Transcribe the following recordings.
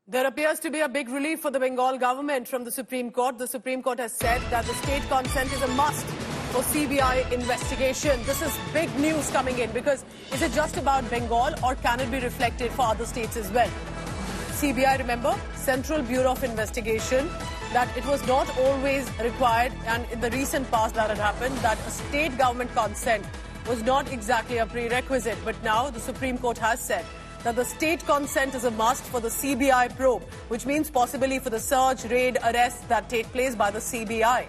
There appears to be a big relief for the Bengal government from the Supreme Court. The Supreme Court has said that the state consent is a must for CBI investigation. This is big news coming in because is it just about Bengal or can it be reflected for other states as well? CBI, remember, Central Bureau of Investigation, that it was not always required, and in the recent past that had happened, that a state government consent was not exactly a prerequisite. But now the Supreme Court has said that the state consent is a must for the CBI probe, which means possibly for the search, raid, arrests that take place by the CBI.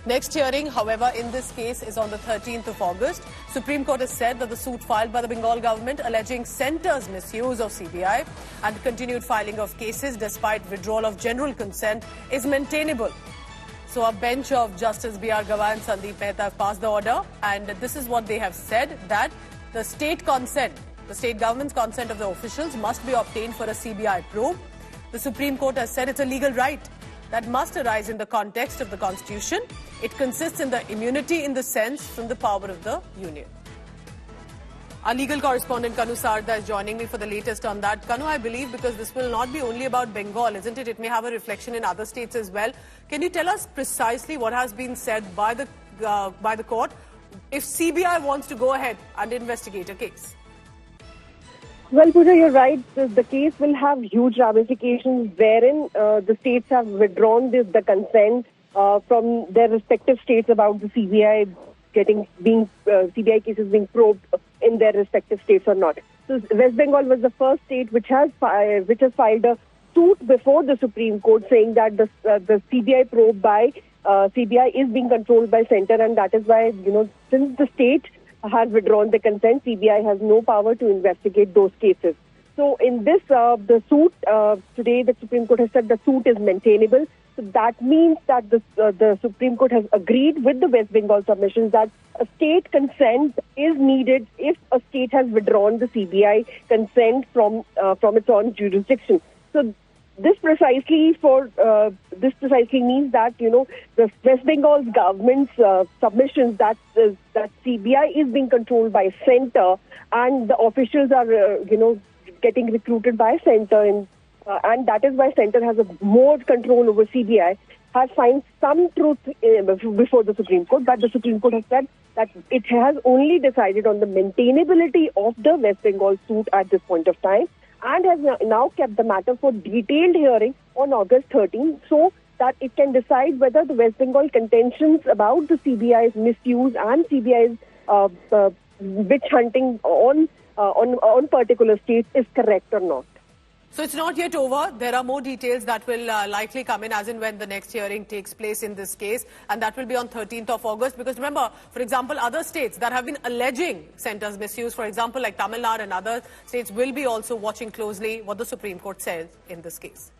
Next hearing, however, in this case is on the 13th of August. Supreme Court has said that the suit filed by the Bengal government alleging centre's misuse of CBI and continued filing of cases despite withdrawal of general consent is maintainable. So a bench of Justice B.R. Govt and Sandeep Mehta have passed the order, and this is what they have said, that the state consent, the state government's consent of the officials must be obtained for a CBI probe. The Supreme Court has said it's a legal right that must arise in the context of the Constitution. It consists in the immunity in the sense from the power of the Union. Our legal correspondent Kanu Sarda is joining me for the latest on that. Kanu, I believe because this will not be only about Bengal, isn't it? It may have a reflection in other states as well. Can you tell us precisely what has been said by the court if CBI wants to go ahead and investigate a case? Well, Pooja, you're right. The case will have huge ramifications wherein the states have withdrawn the consent from their respective states about the CBI CBI cases being probed in their respective states or not. So West Bengal was the first state which has filed a suit before the Supreme Court saying that the CBI probe by CBI is being controlled by centre, and that is why, since the state has withdrawn the consent, CBI has no power to investigate those cases. So in this, the suit, today the Supreme Court has said the suit is maintainable. So that means that the Supreme Court has agreed with the West Bengal submissions that a state consent is needed if a state has withdrawn the CBI consent from its own jurisdiction. So this precisely means that the West Bengal's government's submissions that CBI is being controlled by centre and the officials are getting recruited by centre, and that is why centre has more control over CBI, has found some truth before the Supreme Court. But the Supreme Court has said that it has only decided on the maintainability of the West Bengal suit at this point of time, and has now kept the matter for detailed hearing on August 13th so that it can decide whether the West Bengal contentions about the CBI's misuse and CBI's witch hunting on particular states is correct or not. So it's not yet over. There are more details that will likely come in as in when the next hearing takes place in this case, and that will be on 13th of August. Because remember, for example, other states that have been alleging centre's misuse, for example, like Tamil Nadu and other states, will be also watching closely what the Supreme Court says in this case.